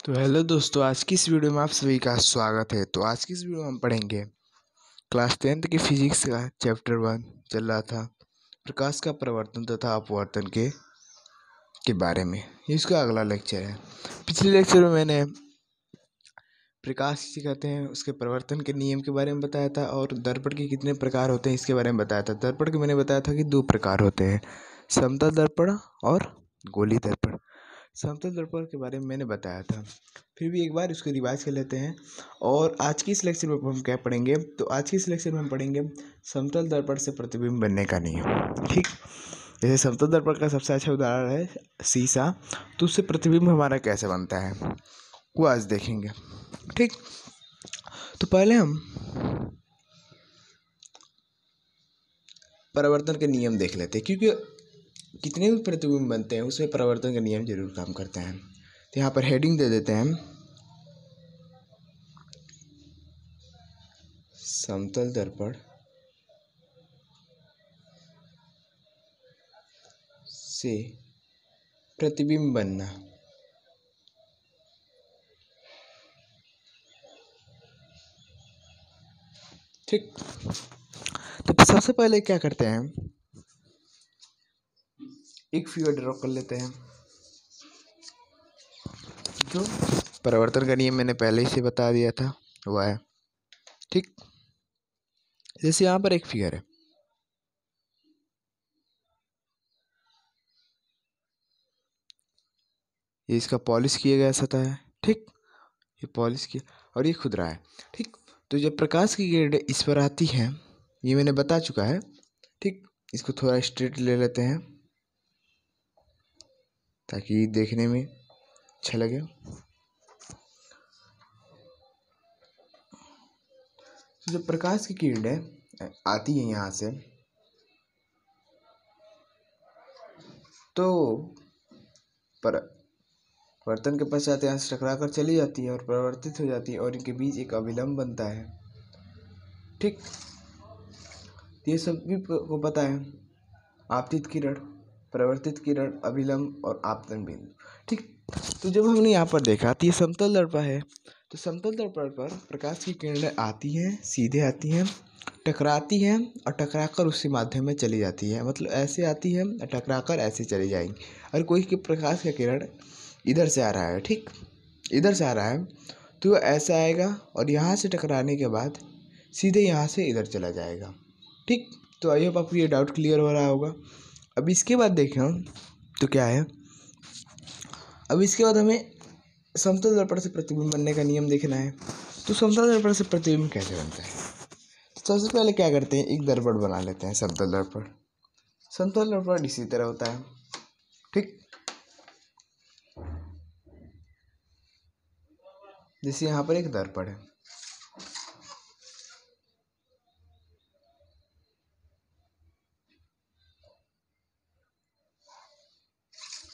तो हेलो दोस्तों, आज की इस वीडियो में आप सभी का स्वागत है। तो आज की इस वीडियो में हम पढ़ेंगे क्लास 10th की फिजिक्स का चैप्टर 1 चल रहा था, प्रकाश का प्रवर्तन तथा अपवर्तन के बारे में। ये इसका अगला लेक्चर है। पिछले लेक्चर में मैंने प्रकाश किसे कहते हैं, उसके प्रवर्तन के नियम के बारे में बताया था और दर्पण के कितने प्रकार होते हैं इसके बारे में बताया था। दर्पण के मैंने बताया था कि 2 प्रकार होते हैं, समतल दर्पण और गोलीय दर्पण। समतल दर्पण के बारे में मैंने बताया था, फिर भी एक बार उसको रिवाइज कर लेते हैं। और आज की इस लेक्चर में हम क्या पढ़ेंगे, तो आज की इस लेक्चर में हम पढ़ेंगे समतल दर्पण से प्रतिबिंब बनने का नियम। ठीक, जैसे समतल दर्पण का सबसे अच्छा उदाहरण है शीशा, तो उससे प्रतिबिंब हमारा कैसे बनता है वो आज देखेंगे। ठीक, तो पहले हम परावर्तन के नियम देख लेते हैं, क्योंकि कितने भी प्रतिबिंब बनते हैं उसमें परावर्तन के नियम जरूर काम करते हैं। तो यहाँ पर हेडिंग दे देते हैं, समतल दर्पण से प्रतिबिंब बनना। ठीक, तो सबसे पहले क्या करते हैं, एक फिगर ड्रॉ कर लेते हैं। जो परावर्तन का नियम मैंने पहले ही से बता दिया था वो है। ठीक, जैसे यहाँ पर एक फिगर है, ये इसका पॉलिश किया गया सतह है। ठीक, ये पॉलिश किया और ये खुदरा है। ठीक, तो जब प्रकाश की किरणें इस पर आती हैं, ये मैंने बता चुका है। ठीक, इसको थोड़ा स्ट्रेट ले लेते हैं ताकि देखने में अच्छा लगे। तो जब प्रकाश की किरणें आती हैं यहाँ से, तो परावर्तन के पश्चात यहाँ से टकरा कर चली जाती है और परावर्तित हो जाती है और इनके बीच एक अभिलंब बनता है। ठीक, ये सभी को पता है, आपतित किरण, परावर्तित किरण, अभिलंब और आपतन बिंदु। ठीक, तो जब हमने यहाँ पर देखा तो ये समतल दर्पण है, तो समतल दर्पण पर प्रकाश की किरणें आती हैं, सीधे आती हैं, टकराती हैं और टकराकर उसी माध्यम में चली जाती है। मतलब ऐसे आती है और टकराकर ऐसे चली जाएंगी। और कोई के प्रकाश का किरण इधर से आ रहा है, ठीक, इधर से आ रहा है, तो वो ऐसा आएगा और यहाँ से टकराने के बाद सीधे यहाँ से इधर चला जाएगा। ठीक, तो आई होप आपको ये डाउट क्लियर हो रहा होगा। अब इसके बाद देखें हम तो क्या है, अब इसके बाद हमें समतल दर्पण से प्रतिबिंब बनने का नियम देखना है। तो समतल दर्पण से प्रतिबिंब कैसे बनता है, सबसे पहले क्या करते हैं, एक दर्पण बना लेते हैं, समतल दर्पण। समतल दर्पण इसी तरह होता है। ठीक, जैसे यहाँ पर एक दर्पण है,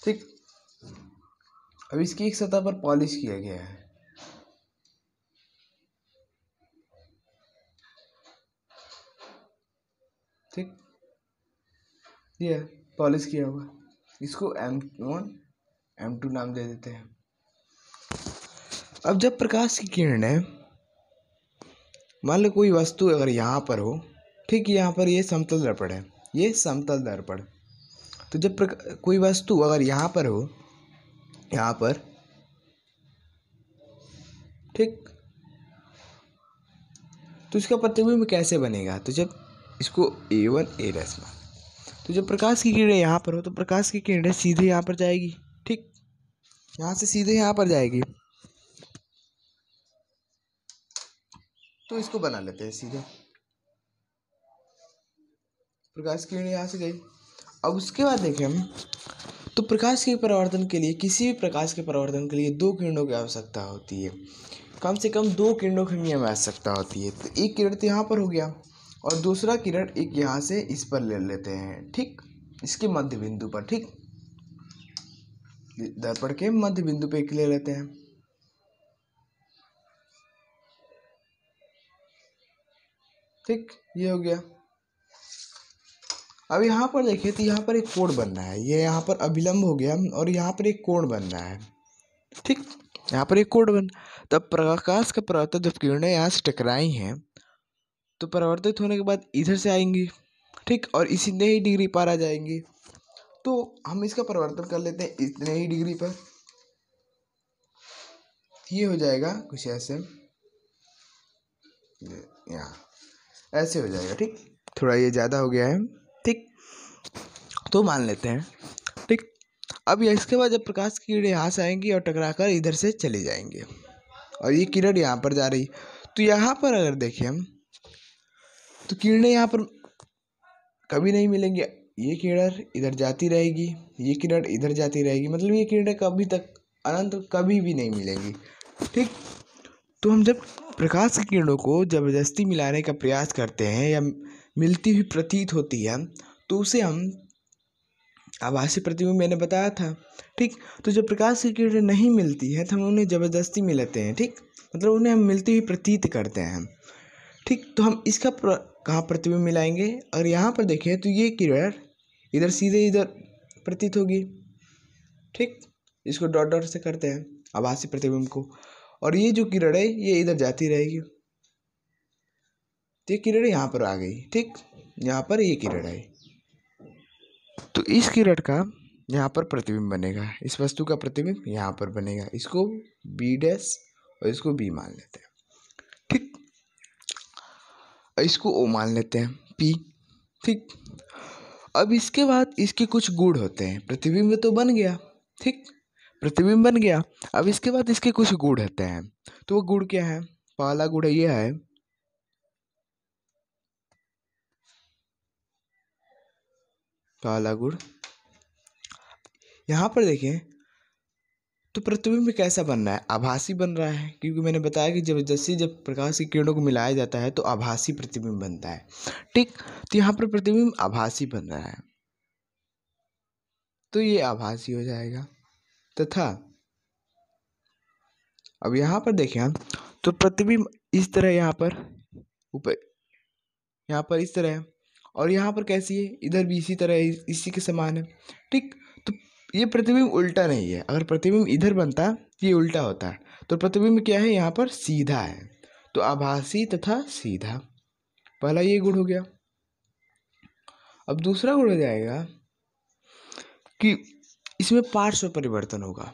ठीक, अब इसकी एक सतह पर पॉलिश किया गया है। ठीक, ये पॉलिश किया हुआ, इसको M1 M2 नाम दे देते हैं। अब जब प्रकाश की किरणें, मान लो कोई वस्तु अगर यहाँ पर हो, ठीक, यहाँ पर ये समतल दर्पण है, ये समतल दर्पण। तो जब कोई वस्तु अगर यहाँ पर हो, यहाँ पर, ठीक, तो इसका प्रतिबिंब कैसे बनेगा, तो जब इसको A1 A' मान, तो जब प्रकाश की किरणें यहाँ पर हो तो प्रकाश की किरणें सीधे यहाँ पर जाएगी। ठीक, यहाँ से सीधे यहाँ पर जाएगी, तो इसको बना लेते हैं सीधे, प्रकाश की किरणें यहाँ से गई। अब उसके बाद देखें हम, तो प्रकाश के परावर्तन के लिए, किसी भी प्रकाश के परावर्तन के लिए 2 किरणों की आवश्यकता होती है, कम से कम 2 किरणों की हमें आवश्यकता होती है। तो एक किरण तो यहाँ पर हो गया और दूसरा किरण एक यहाँ से इस पर ले लेते हैं, ठीक, इसके मध्य बिंदु पर। ठीक, दर्पण के मध्य बिंदु पे एक ले लेते हैं। ठीक, ये हो गया। अब यहाँ पर देखिए तो यहाँ पर एक कोण बन रहा है, ये यहाँ पर अभिलंब हो गया और यहाँ पर एक कोण बन रहा है। ठीक, यहाँ पर एक कोड बन, तब प्रकाश का परावर्तन जब किरणें यहाँ से टकराई हैं तो परावर्तित होने के बाद इधर से आएंगी, ठीक, और इसी नई डिग्री पर आ जाएंगी। तो हम इसका परिवर्तन कर लेते हैं इतने ही डिग्री पर, ये हो जाएगा कुछ ऐसे, यहाँ ऐसे हो जाएगा, ठीक, थोड़ा ये ज़्यादा हो गया है, ठीक, तो मान लेते हैं, ठीक। अब इसके बाद जब प्रकाश की किरणें यहाँ से आएंगी और टकराकर इधर से चली जाएंगी और ये किरण यहाँ पर जा रही, तो यहाँ पर अगर देखें हम तो किरणें यहाँ पर कभी नहीं मिलेंगी, ये किरण इधर जाती रहेगी, ये किरण इधर जाती रहेगी, मतलब ये किरणें कभी तक अनंत कभी भी नहीं मिलेंगी, ठीक। तो हम जब प्रकाश की किरणों को जबरदस्ती मिलाने का प्रयास करते हैं या मिलती हुई प्रतीत होती है तो उसे हम आभासी प्रतिबिंब मैंने बताया था, ठीक। तो जब प्रकाश की किरणें नहीं मिलती है तो हम उन्हें जबरदस्ती मिलाते हैं, ठीक, मतलब उन्हें हम मिलती हुई प्रतीत करते हैं, ठीक। तो हम इसका कहाँ प्रतिबिंब मिलाएंगे, और यहाँ पर देखें तो ये किरण इधर सीधे इधर प्रतीत होगी, ठीक, इसको डॉट डॉट से करते हैं आभासी प्रतिबिंब को, और ये जो किरण है ये इधर जाती रहेगी, तो ये किरण यहाँ पर आ गई, ठीक, यहाँ पर ये किरण है, तो इस किरण का यहाँ पर प्रतिबिंब बनेगा, इस वस्तु का प्रतिबिंब यहाँ पर बनेगा, इसको बी डैश और इसको बी मान लेते हैं, ठीक, इसको ओ मान लेते हैं पी, ठीक। अब इसके बाद इसके कुछ गुण होते हैं, प्रतिबिंब तो बन गया, ठीक, प्रतिबिंब बन गया, अब इसके बाद इसके कुछ गुण होते हैं, तो वो गुण क्या है, पहला गुण ये है, पहला गुण यहाँ पर देखें तो प्रतिबिंब कैसा बन रहा है, आभासी बन रहा है, क्योंकि मैंने बताया कि जब प्रकाश की किरणों को मिलाया जाता है तो आभासी प्रतिबिंब बनता है, ठीक। तो यहाँ पर प्रतिबिंब आभासी बन रहा है, तो ये आभासी हो जाएगा, तथा अब यहाँ पर देखें हम तो प्रतिबिंब इस तरह यहाँ पर ऊपर यहाँ पर इस तरह है, और यहाँ पर कैसी है, इधर भी इसी तरह है, इसी के समान है, ठीक। तो ये प्रतिबिंब उल्टा नहीं है, अगर प्रतिबिंब इधर बनता तो ये उल्टा होता है, तो प्रतिबिंब क्या है यहाँ पर सीधा है, तो आभासी तथा सीधा, पहला ये गुण हो गया। अब दूसरा गुण हो जाएगा कि इसमें पार्श्व परिवर्तन होगा।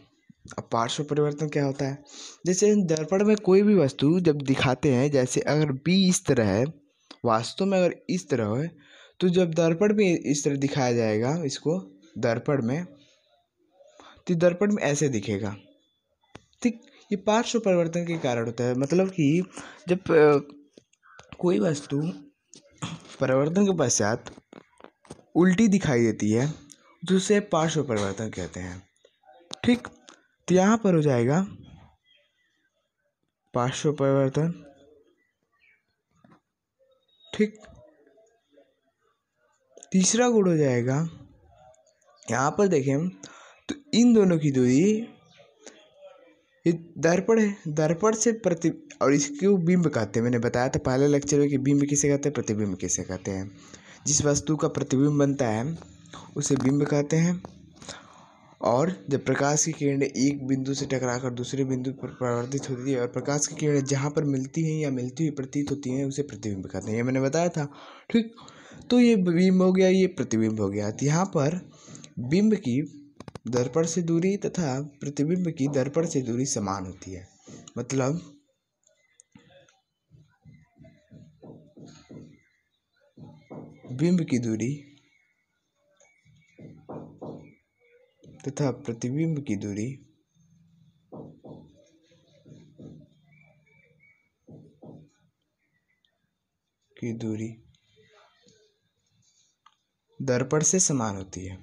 अब पार्श्व परिवर्तन क्या होता है, जैसे दर्पण में कोई भी वस्तु जब दिखाते हैं, जैसे अगर बी इस तरह है, वास्तव में अगर इस तरह है तो जब दर्पण में इस तरह दिखाया जाएगा इसको दर्पण में, तो दर्पण में ऐसे दिखेगा, ठीक। ये पार्श्व परिवर्तन के कारण होता है, मतलब कि जब कोई वस्तु परिवर्तन के पश्चात उल्टी दिखाई देती है तो उसे पार्श्व परिवर्तन कहते हैं, ठीक। तो यहाँ पर हो जाएगा पार्श्व परिवर्तन, ठीक। तीसरा गुण हो जाएगा, यहाँ पर देखें तो इन दोनों की दूरी, ये दर्पण है, दर्पण से प्रति और इसको बिंब कहते हैं, मैंने बताया था पहले लेक्चर में कि बिंब किसे कहते हैं, प्रतिबिंब किसे कहते हैं। जिस वस्तु का प्रतिबिंब बनता है उसे बिंब कहते हैं, और जब प्रकाश की किरणें एक बिंदु से टकराकर दूसरे बिंदु पर परावर्तित होती है और प्रकाश की किरणें जहाँ पर मिलती हैं या मिलती हुई प्रतीत होती हैं उसे प्रतिबिंब कहते हैं, ये मैंने बताया था, ठीक। तो ये बिंब हो गया, ये प्रतिबिंब हो गया। तो यहाँ पर बिंब की दर्पण से दूरी तथा प्रतिबिंब की दर्पण से दूरी समान होती है, मतलब बिंब की दूरी तथा प्रतिबिंब की दूरी दर्पण से समान होती है,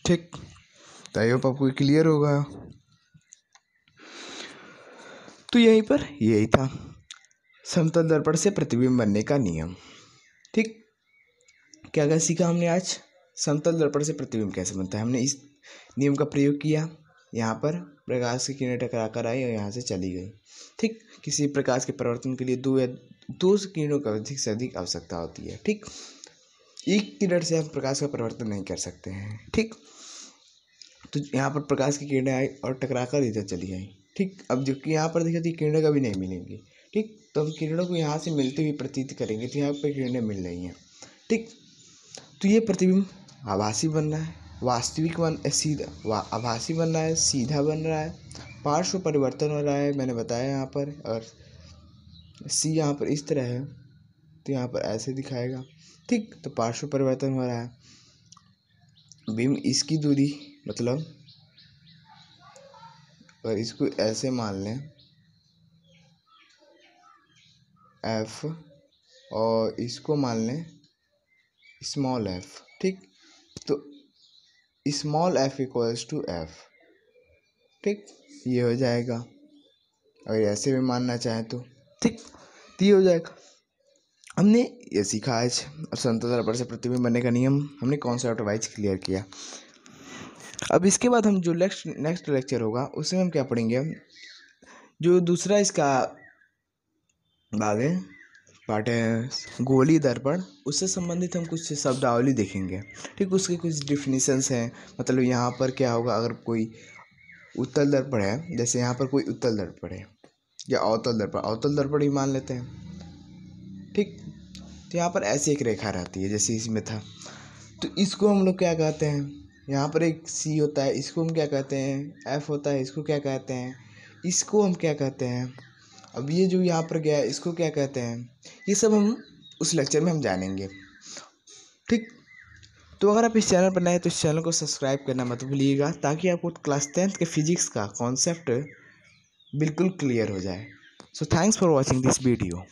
ठीक। तो आई होप आपको क्लियर होगा। तो यहीं पर यही था समतल दर्पण से प्रतिबिंब बनने का नियम, ठीक। क्या क्या सीखा हमने आज, समतल दर्पण से प्रतिबिंब कैसे बनता है, हमने इस नियम का प्रयोग किया, यहाँ पर प्रकाश की किरणें टकरा कर आई और यहाँ से चली गई, ठीक। किसी प्रकाश के परिवर्तन के लिए दो किरणों का अधिक से अधिक आवश्यकता होती है, ठीक। एक किरण से हम प्रकाश का परिवर्तन नहीं कर सकते हैं। ठीक, तो यहाँ पर प्रकाश की किरणें आई और टकरा कर इधर चली आई। ठीक, अब जबकि यहाँ पर देखिए तो किरणें कभी नहीं मिलेंगी। ठीक, तो हम किरणों को यहाँ से मिलते हुए प्रतीत करेंगे तो यहाँ पर किरणें मिल रही हैं। ठीक, तो ये प्रतिबिंब आभासी बन रहा है, वास्तविक सीधा आभासी बन रहा है, सीधा बन रहा है, पार्श्व परिवर्तन हो रहा है, मैंने बताया यहाँ पर। और सी यहाँ पर इस तरह है तो यहाँ पर ऐसे दिखाएगा। ठीक, तो पार्श्व परिवर्तन हो रहा है। बिंब इसकी दूरी मतलब अगर इसको ऐसे मान लें f और इसको मान लें स्मॉल f। ठीक, तो small f equals to f। ठीक, ये हो जाएगा। और ऐसे भी मानना चाहें तो ठीक, तो ये हो जाएगा। हमने ये सीखा आज समतल दर्पण से प्रतिबिंब बनने का नियम हमने कॉन्सेप्ट वाइज क्लियर किया। अब इसके बाद हम जो नेक्स्ट लेक्चर होगा उसमें हम क्या पढ़ेंगे, जो दूसरा इसका भाग है पार्ट है गोलीय दर्पण, उससे संबंधित हम कुछ शब्दावली देखेंगे। ठीक, उसके कुछ डिफिनीशंस हैं। मतलब यहाँ पर क्या होगा, अगर कोई उत्तल दर्पण है, जैसे यहाँ पर कोई उत्तल दर्पण है या अवतल दर्पण ही मान लेते हैं। ठीक, तो यहाँ पर ऐसी एक रेखा रहती है जैसे इसमें था, तो इसको हम लोग क्या कहते हैं, यहाँ पर एक सी होता है, इसको हम क्या कहते हैं, एफ होता है, इसको क्या कहते हैं, इसको हम क्या कहते हैं, अब ये जो यहाँ पर गया है इसको क्या कहते हैं, ये सब हम उस लेक्चर में हम जानेंगे। ठीक, तो अगर आप इस चैनल पर नए हैं तो इस चैनल को सब्सक्राइब करना मत भूलिएगा, ताकि आपको क्लास 10th के फिजिक्स का कॉन्सेप्ट बिल्कुल क्लियर हो जाए। So thanks for watching this video.